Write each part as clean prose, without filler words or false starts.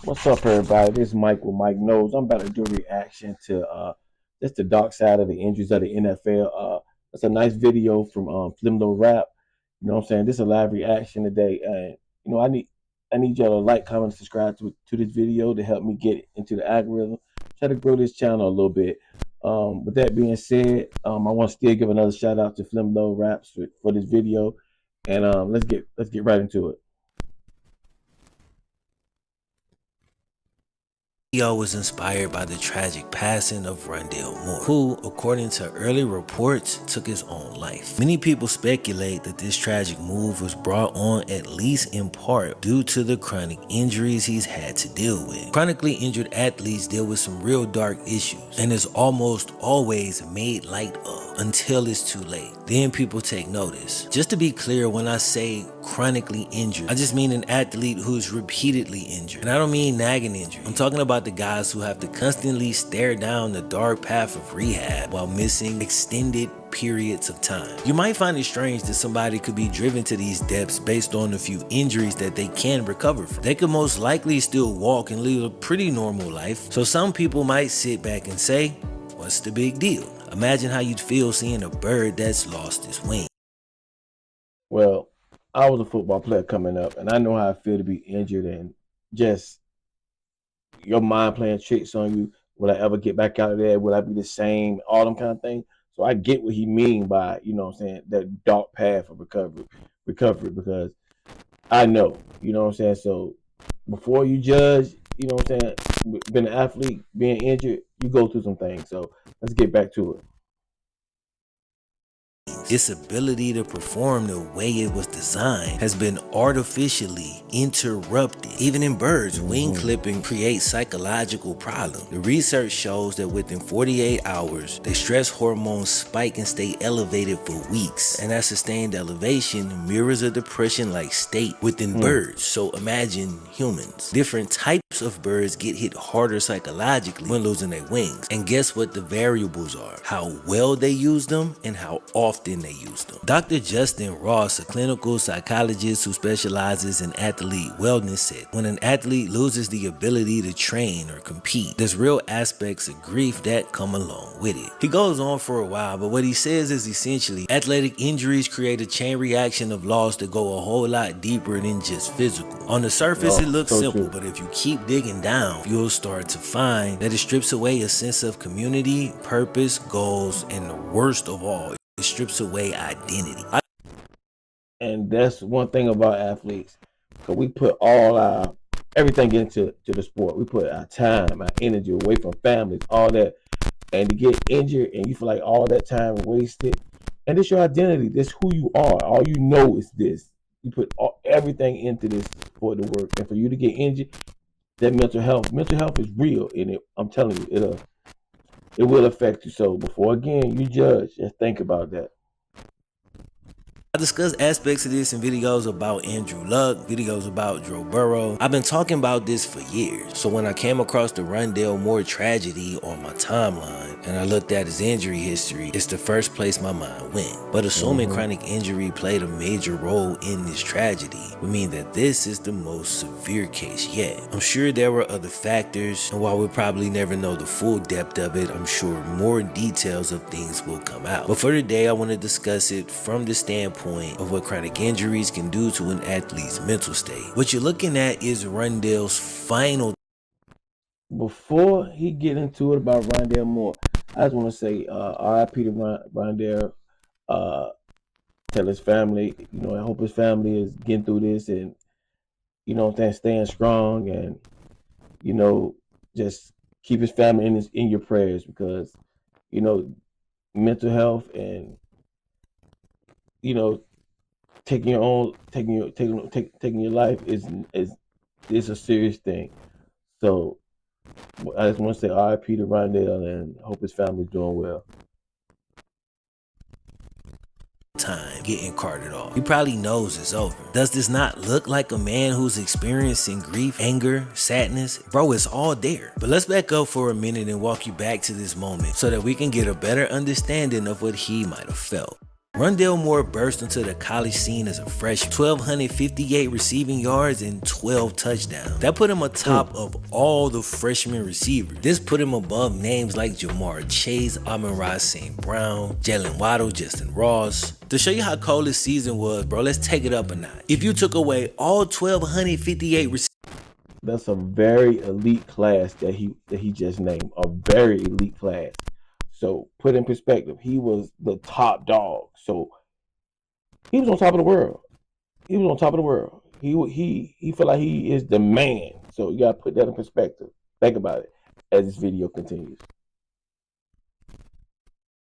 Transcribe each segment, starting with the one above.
What's up, everybody? This is Mike with Mike Knows. I'm about to do a reaction to just the dark side of the injuries of the NFL. It's a nice video from Flimlo Rap. You know what I'm saying? This is a live reaction today, and I need y'all to like, comment, and subscribe to this video to help me get into the algorithm. Try to grow this channel a little bit. With that being said, I want to still give another shout out to Flimlo Raps for this video, and let's get right into it. Video was inspired by the tragic passing of Rondale Moore, who, according to early reports, took his own life. Many people speculate that this tragic move was brought on at least in part due to the chronic injuries he's had to deal with. Chronically injured athletes deal with some real dark issues and is almost always made light of until it's too late. Then people take notice. Just to be clear, when I say chronically injured, I just mean an athlete who's repeatedly injured. And I don't mean nagging injury. I'm talking about the guys who have to constantly stare down the dark path of rehab while missing extended periods of time. You might find it strange that somebody could be driven to these depths based on a few injuries that they can recover from. They could most likely still walk and live a pretty normal life. So some people might sit back and say, what's the big deal? Imagine how you'd feel seeing a bird that's lost its wing. Well, I was a football player coming up, and I know how I feel to be injured and just your mind playing tricks on you. Will I ever get back out of there? Will I be the same? All them kind of things. So I get what he mean by, you know what I'm saying, that dark path of recovery, because I know, you know what I'm saying? So before you judge, you know what I'm saying, being an athlete, being injured, you go through some things. So let's get back to it. Its ability to perform the way it was designed has been artificially interrupted. Even in birds, wing clipping creates psychological problems. The research shows that within 48 hours, the stress hormones spike and stay elevated for weeks. And that sustained elevation mirrors a depression-like state within birds. So imagine humans. Different types of birds get hit harder psychologically when losing their wings. And guess what the variables are? How well they use them and how often they use them. Dr. Justin Ross, a clinical psychologist who specializes in athlete wellness, said, when an athlete loses the ability to train or compete, there's real aspects of grief that come along with it. He goes on for a while, but what he says is essentially athletic injuries create a chain reaction of loss that go a whole lot deeper than just physical. On the surface, it looks simple, but if you keep digging down, you'll start to find that it strips away a sense of community, purpose, goals, and the worst of all, it strips away identity. And that's one thing about athletes, because we put all our everything into the sport. We put our time, our energy away from families, all that. And to get injured and you feel like all that time wasted, and it's your identity. This who you are. All you know is this. You put everything into this for it to work. And for you to get injured, that mental health is real. And I'm telling you, it will affect you. So before again you judge, just think about that. I discuss aspects of this in videos about Andrew Luck, videos about Joe Burrow. I've been talking about this for years. So when I came across the Rondale Moore tragedy on my timeline and I looked at his injury history, it's the first place my mind went. But assuming chronic injury played a major role in this tragedy would mean that this is the most severe case yet. I'm sure there were other factors, and while we'll probably never know the full depth of it, I'm sure more details of things will come out. But for today, I want to discuss it from the standpoint of what chronic injuries can do to an athlete's mental state. What you're looking at is Rondale's final. Before he get into it about Rondale Moore, I just want to say RIP to Rondale. Tell his family, you know, I hope his family is getting through this and, you know, staying strong, and, you know, just keep his family in your prayers, because, you know, mental health and, you know, taking your life is a serious thing. So I just want to say RIP to Rondale and hope his family's doing well. Time getting carted off. He probably knows it's over. Does this not look like a man who's experiencing grief, anger, sadness? Bro, it's all there. But let's back up for a minute and walk you back to this moment so that we can get a better understanding of what he might have felt. Rondale Moore burst into the college scene as a freshman, 1,258 receiving yards and 12 touchdowns. That put him atop of all the freshman receivers. This put him above names like Jamar Chase, Amon-Ra St. Brown, Jalen Waddle, Justin Ross. To show you how cold this season was, bro, let's take it up a notch. If you took away all 1,258 receivers, that's a very elite class that he just named. A very elite class. So put in perspective, he was the top dog. So he was on top of the world. He was on top of the world. He felt like he is the man. So you gotta put that in perspective. Think about it as this video continues.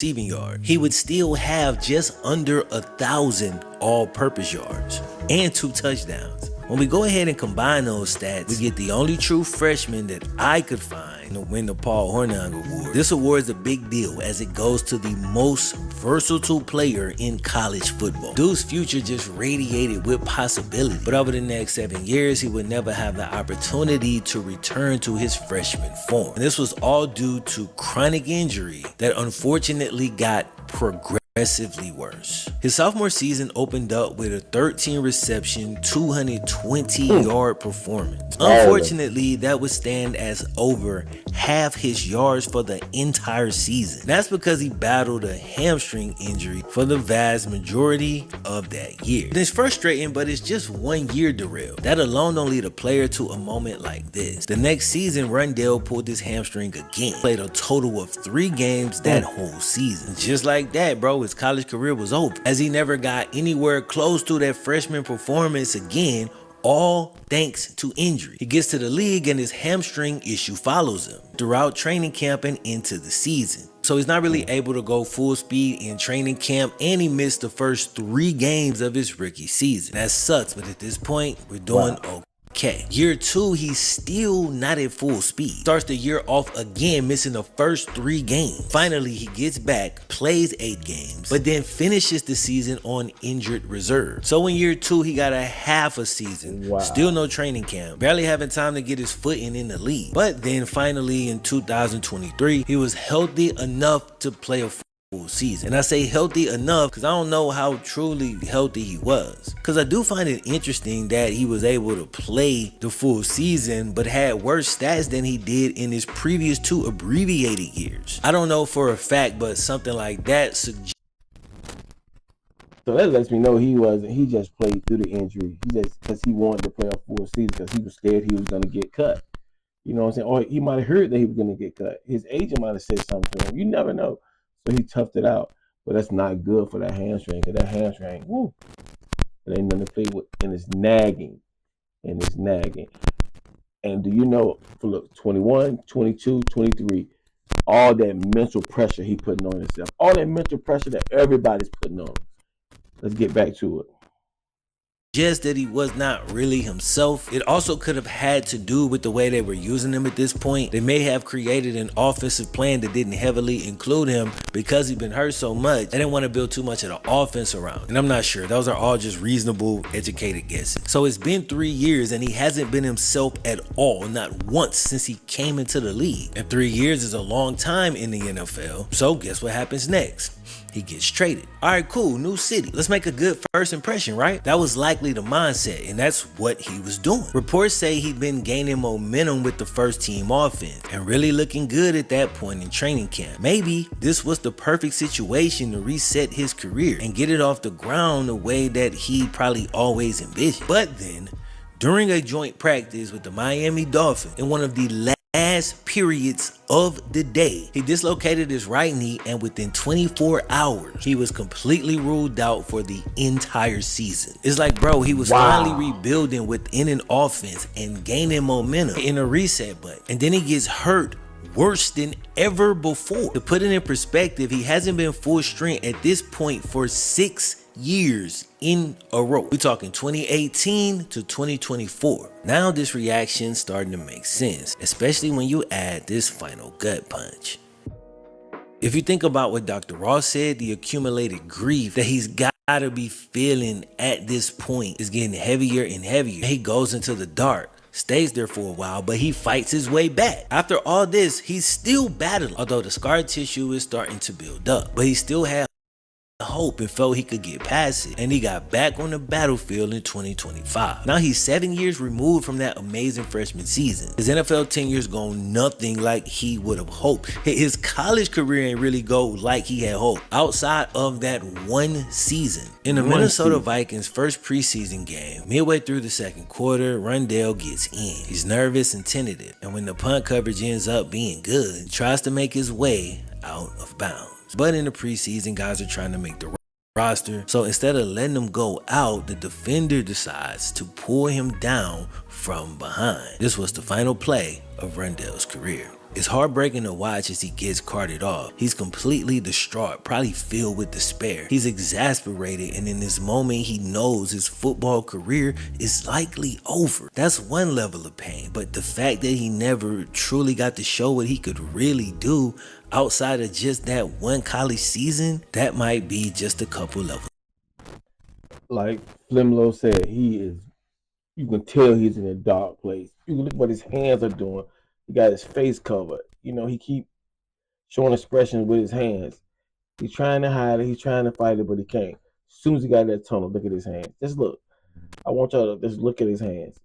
Receiving yards, he would still have just under 1,000 all-purpose yards and 2 touchdowns. When we go ahead and combine those stats, we get the only true freshman that I could find to win the Paul Hornung Award. This award is a big deal as it goes to the most versatile player in college football. Dude's future just radiated with possibility, but over the next 7 years, he would never have the opportunity to return to his freshman form. And this was all due to chronic injury that unfortunately got progressively worse. His sophomore season opened up with a 13 reception, 220 yard performance. Unfortunately, that would stand as over half his yards for the entire season. That's because he battled a hamstring injury for the vast majority of that year. It's frustrating, but it's just 1 year derail. That alone don't lead a player to a moment like this. The next season, Rondale pulled his hamstring again. Played a total of 3 games that whole season. Just like that, bro, his college career was over, as he never got anywhere close to that freshman performance again, all thanks to injury. He gets to the league and his hamstring issue follows him throughout training camp and into the season. So he's not really able to go full speed in training camp, and he missed the first 3 games of his rookie season. That sucks, but at this point, we're doing okay. Year 2, he's still not at full speed. Starts the year off again, missing the first 3 games. Finally, he gets back, plays 8 games, but then finishes the season on injured reserve. So in year 2, he got a half a season. Still no training camp, barely having time to get his footing in the league. But then finally in 2023, he was healthy enough to play a full season. And I say healthy enough because I don't know how truly healthy he was, because I do find it interesting that he was able to play the full season but had worse stats than he did in his previous 2 abbreviated years. I don't know for a fact, but something like that suggests. So that lets me know he just played through the injury. He just, because he wanted to play a full season because he was scared he was going to get cut. You know what I'm saying? Or he might have heard that he was going to get cut. His agent might have said something to him. You never know. So he toughed it out, but that's not good for that hamstring, because that hamstring, woo, it ain't nothing to play with, and it's nagging, and do you know, for look, 21, 22, 23, all that mental pressure he putting on himself, all that mental pressure that everybody's putting on. Let's get back to it. Just that he was not really himself. It also could have had to do with the way they were using him at this point. They may have created an offensive plan that didn't heavily include him because he'd been hurt so much. They didn't want to build too much of the offense around. And I'm not sure. Those are all just reasonable, educated guesses. So it's been 3 years and he hasn't been himself at all, not once since he came into the league. And 3 years is a long time in the NFL. So guess what happens next? He gets traded. All right, cool, new city. Let's make a good first impression, right? That was likely the mindset, and that's what he was doing. Reports say he'd been gaining momentum with the first team offense and really looking good at that point in training camp. Maybe this was the perfect situation to reset his career and get it off the ground the way that he probably always envisioned. But then, during a joint practice with the Miami Dolphins in one of the last periods of the day, he dislocated his right knee, and within 24 hours, he was completely ruled out for the entire season. It's like, bro, he was finally rebuilding within an offense and gaining momentum in a reset button, and then he gets hurt worse than ever before. To put it in perspective, he hasn't been full strength at this point for 6 years in a row. We're talking 2018 to 2024. Now this reaction's starting to make sense, especially when you add this final gut punch. If you think about what Dr. Ross said, the accumulated grief that he's got to be feeling at this point is getting heavier and heavier. He goes into the dark, stays there for a while, but he fights his way back. After all this, he's still battling, although the scar tissue is starting to build up, but he still has hope. hope and felt he could get past it, and he got back on the battlefield in 2025. Now he's 7 years removed from that amazing freshman season. His NFL tenure's gone nothing like he would have hoped. His college career ain't really go like he had hoped, outside of that one season. In the Minnesota Vikings' first preseason game, midway through the second quarter, Rondale gets in. He's nervous and tentative, and when the punt coverage ends up being good, he tries to make his way out of bounds. But in the preseason, guys are trying to make the roster, so instead of letting him go out, the defender decides to pull him down from behind. This was the final play of Rondale's career. It's heartbreaking to watch as he gets carted off. He's completely distraught, probably filled with despair. He's exasperated, and in this moment, he knows his football career is likely over. That's one level of pain, but the fact that he never truly got to show what he could really do outside of just that one college season, that might be just a couple levels. Like Flimlo said, you can tell he's in a dark place. You can look what his hands are doing. He got his face covered. You know, he keep showing expressions with his hands. He's trying to hide it. He's trying to fight it, but he can't. As soon as he got that tunnel, look at his hands. Just look. I want y'all to just look at his hands.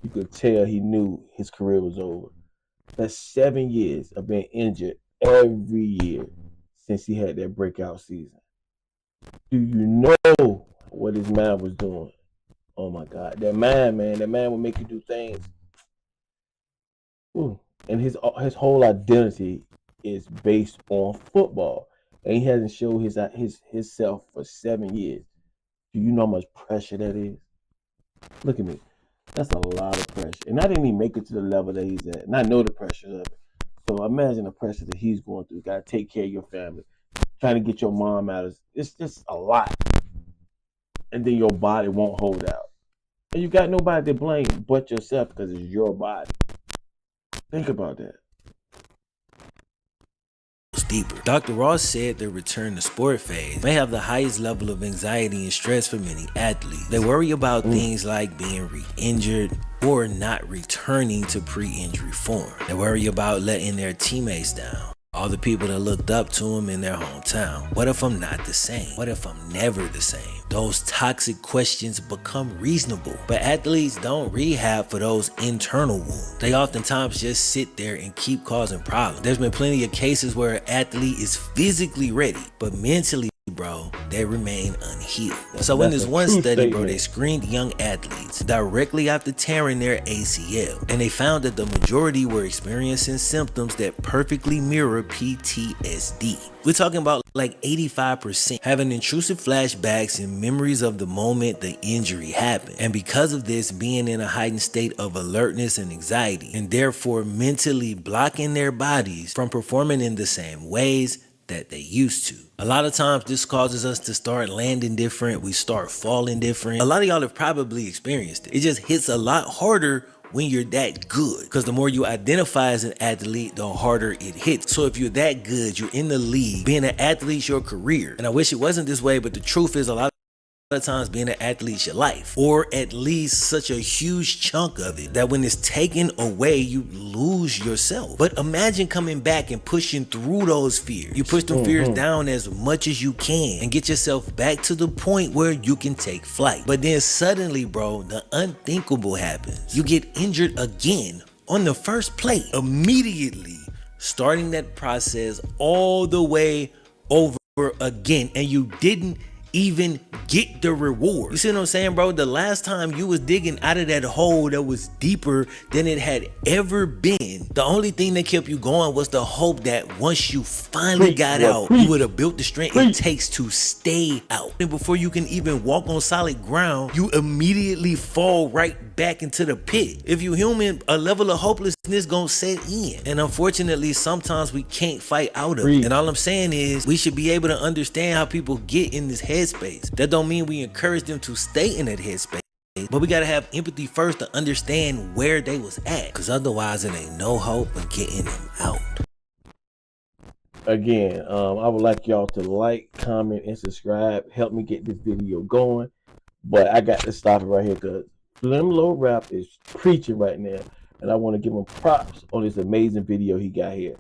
You could tell he knew his career was over. That's 7 years of being injured every year since he had that breakout season. Do you know what his mind was doing? Oh my God. That man will make you do things. Ooh. And his whole identity is based on football, and he hasn't showed his self for 7 years. Do you know how much pressure that is? Look at me. That's a lot of pressure, and I didn't even make it to the level that he's at, and I know the pressure of it. So imagine the pressure that he's going through. You got to take care of your family, trying to get your mom out of. It's just a lot, and then your body won't hold out, and you got nobody to blame but yourself because it's your body. Think about that. Deeper. Dr. Ross said their return to sport phase may have the highest level of anxiety and stress for many athletes. They worry about things like being re-injured or not returning to pre-injury form. They worry about letting their teammates down, all the people that looked up to them in their hometown. What if I'm not the same? What if I'm never the same? Those toxic questions become reasonable, but athletes don't rehab for those internal wounds. They oftentimes just sit there and keep causing problems. There's been plenty of cases where an athlete is physically ready, but mentally, bro, they remain unhealed. So in this one study, bro, they screened young athletes directly after tearing their ACL, and they found that the majority were experiencing symptoms that perfectly mirror PTSD. We're talking about like 85% having intrusive flashbacks and memories of the moment the injury happened, and because of this, being in a heightened state of alertness and anxiety, and therefore mentally blocking their bodies from performing in the same ways that they used to. A lot of times this causes us to start landing different, we start falling different. A lot of y'all have probably experienced it. It just hits a lot harder when you're that good, because the more you identify as an athlete, the harder it hits. So if you're that good, you're in the league, being an athlete's your career. And I wish it wasn't this way, but the truth is a lot of times being an athlete's your life, or at least such a huge chunk of it that when it's taken away, you lose yourself. But imagine coming back and pushing through those fears. You push them fears down as much as you can and get yourself back to the point where you can take flight. But then suddenly, bro, the unthinkable happens. You get injured again on the first play, immediately starting that process all the way over again, and you didn't even get the reward. You see what I'm saying, bro? The last time you was digging out of that hole that was deeper than it had ever been, the only thing that kept you going was the hope that once you finally got out, you would have built the strength it takes to stay out. And before you can even walk on solid ground, you immediately fall right back into the pit. If you human, a level of hopelessness gonna set in. And unfortunately, sometimes we can't fight out of it. And all I'm saying is we should be able to understand how people get in this headspace. That don't mean we encourage them to stay in that headspace, but we gotta have empathy first to understand where they was at, because otherwise it ain't no hope of getting them out. Again, I would like y'all to like, comment, and subscribe. Help me get this video going. But I got to stop it right here because Flimlo Rap is preaching right now, and I want to give him props on this amazing video he got here.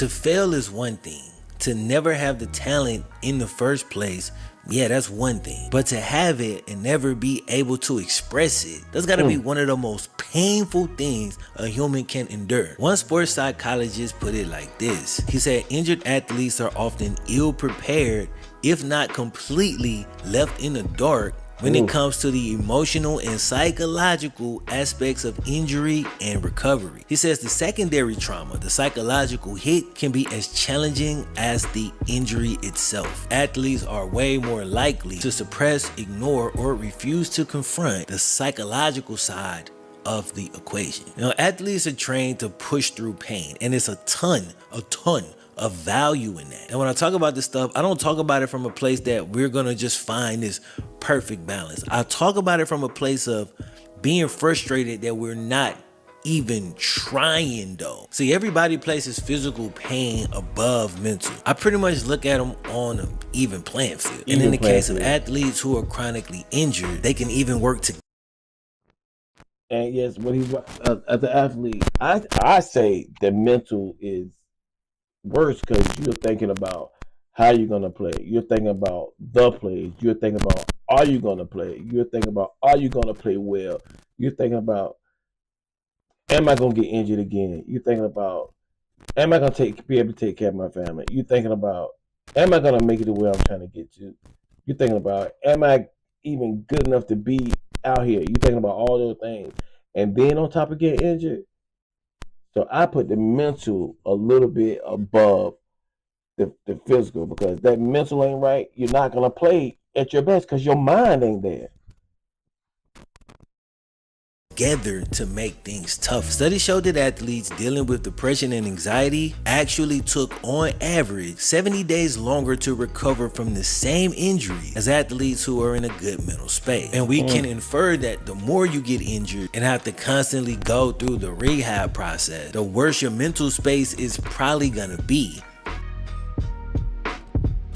To fail is one thing. To never have the talent in the first place, yeah, that's one thing. But to have it and never be able to express it, that's gotta be one of the most painful things a human can endure. One sports psychologist put it like this. He said, injured athletes are often ill prepared, if not completely left in the dark, when it comes to the emotional and psychological aspects of injury and recovery. He says the secondary trauma, the psychological hit, can be as challenging as the injury itself. Athletes are way more likely to suppress, ignore, or refuse to confront the psychological side of the equation. You know, athletes are trained to push through pain, and it's a ton of value in that. And when I talk about this stuff, I don't talk about it from a place that we're gonna just find this perfect balance. I talk about it from a place of being frustrated that we're not even trying though. See, everybody places physical pain above mental. I pretty much look at them on an even playing field. And in the case of athletes who are chronically injured, they can even work together. And yes, when he as an athlete, I say the mental is worse because you're thinking about how you're gonna play. You're thinking about the plays. You're thinking about are you gonna play? You're thinking about are you gonna play well? You're thinking about am I gonna get injured again? You're thinking about am I gonna be able to take care of my family? You're thinking about am I gonna make it to where I'm trying to get to? You're thinking about am I even good enough to be out here? You're thinking about all those things, and then on top of getting injured. So I put the mental a little bit above the physical because that mental ain't right. You're not gonna play at your best because your mind ain't there. Together to make things tough. Studies show that athletes dealing with depression and anxiety actually took on average 70 days longer to recover from the same injury as athletes who are in a good mental space. And we can infer that the more you get injured and have to constantly go through the rehab process, the worse your mental space is probably gonna be.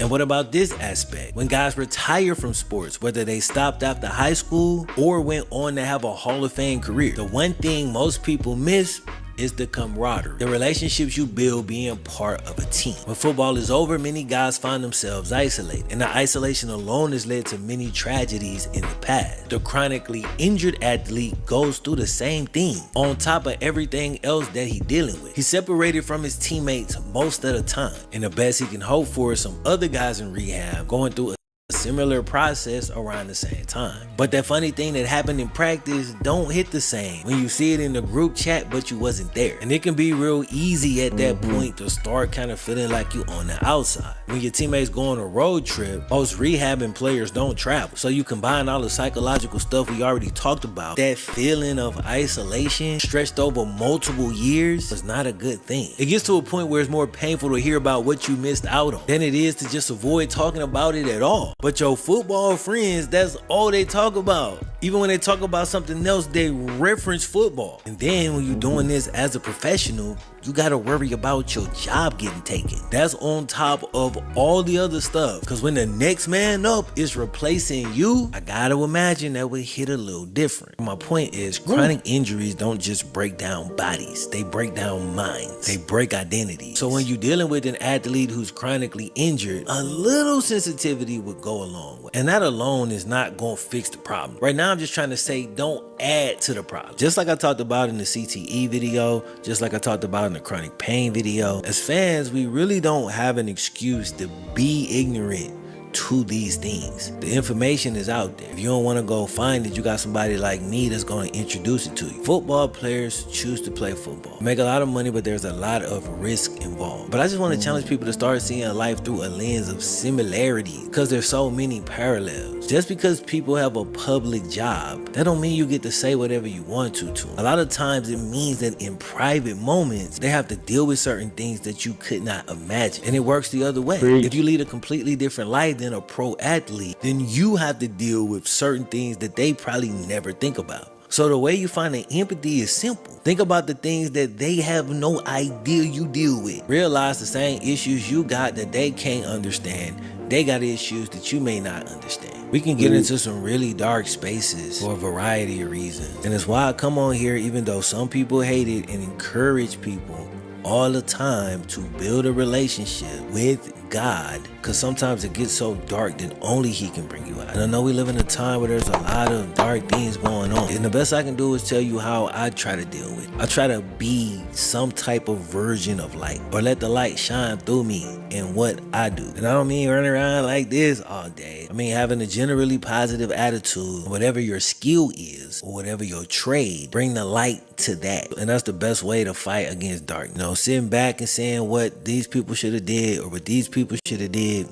And what about this aspect? When guys retire from sports, whether they stopped after high school or went on to have a Hall of Fame career, the one thing most people miss is the camaraderie, the relationships you build being part of a team. When football is over, many guys find themselves isolated, and the isolation alone has led to many tragedies in the past. The chronically injured athlete goes through the same thing on top of everything else that he's dealing with. He's separated from his teammates most of the time, and the best he can hope for is some other guys in rehab going through a similar process around the same time. But that funny thing that happened in practice don't hit the same when you see it in the group chat but you wasn't there. And it can be real easy at that point to start kind of feeling like you on the outside. When your teammates go on a road trip, most rehabbing players don't travel. So you combine all the psychological stuff we already talked about. That feeling of isolation stretched over multiple years is not a good thing. It gets to a point where it's more painful to hear about what you missed out on than it is to just avoid talking about it at all. But your football friends, that's all they talk about. Even when they talk about something else, they reference football. And then when you're doing this as a professional, you gotta worry about your job getting taken. That's on top of all the other stuff. Cause when the next man up is replacing you, I gotta imagine that would hit a little different. My point is, chronic injuries don't just break down bodies, they break down minds, they break identity. So when you're dealing with an athlete who's chronically injured, a little sensitivity would go a long way. And that alone is not gonna fix the problem. Right now, I'm just trying to say, don't add to the problem. Just like I talked about in the CTE video, just like I talked about in the chronic pain video, as fans, we really don't have an excuse to be ignorant to these things. The information is out there. If you don't want to go find it, you got somebody like me that's going to introduce it to you. Football players choose to play football. Make a lot of money, but there's a lot of risk involved. But I just want to challenge people to start seeing life through a lens of similarity, because there's so many parallels. Just because people have a public job, that don't mean you get to say whatever you want to them. A lot of times it means that in private moments, they have to deal with certain things that you could not imagine. And it works the other way. If you lead a completely different life than a pro athlete, then you have to deal with certain things that they probably never think about. So the way you find the empathy is simple. Think about the things that they have no idea you deal with. Realize the same issues you got that they can't understand. They got issues that you may not understand. We can get into some really dark spaces for a variety of reasons. And it's why I come on here, even though some people hate it, and encourage people all the time to build a relationship with God, because sometimes it gets so dark that only He can bring you out. And I know we live in a time where there's a lot of dark things going on, and the best I can do is tell you how I try to deal with it. I try to be some type of version of light, or let the light shine through me in what I do. And I don't mean running around like this all day. I mean having a generally positive attitude. Whatever your skill is, or whatever your trade, bring the light to that. And that's the best way to fight against dark. You know, sitting back and saying what these people should have did or what these people should have did,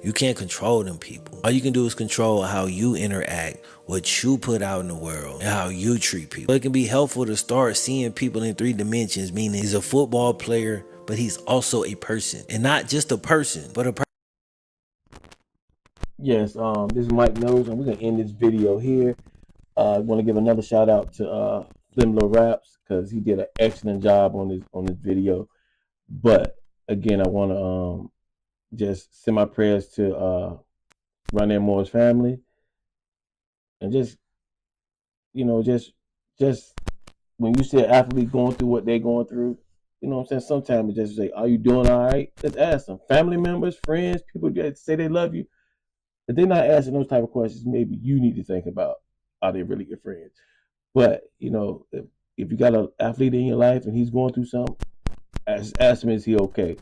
you can't control them people. All you can do is control how you interact, what you put out in the world, and how you treat people. So it can be helpful to start seeing people in 3 dimensions, meaning he's a football player, but he's also a person. And not just a person, but a person. Yes, this is Mike Knows, and we're gonna end this video here. I want to give another shout out to Flimlo Raps, because he did an excellent job on this video. But again, I want to just send my prayers to Rondell Moore's family, and just when you see an athlete going through what they're going through, you know what I'm saying? Sometimes it's just say, "Are you doing all right?" Just ask them. Family members, friends, people that say they love you. If they're not asking those type of questions, maybe you need to think about, are they really your friends? But if you got an athlete in your life and he's going through something, ask him, is he okay?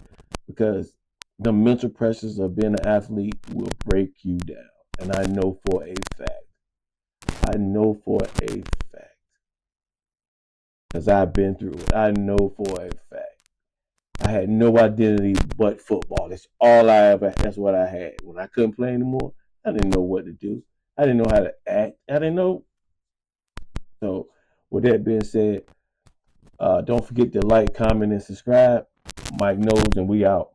Because the mental pressures of being an athlete will break you down. And I know for a fact. Because I've been through it. I know for a fact. I had no identity but football. That's what I had. When I couldn't play anymore, I didn't know what to do. I didn't know how to act. I didn't know. So with that being said, don't forget to like, comment, and subscribe. Mike Knows, and we out.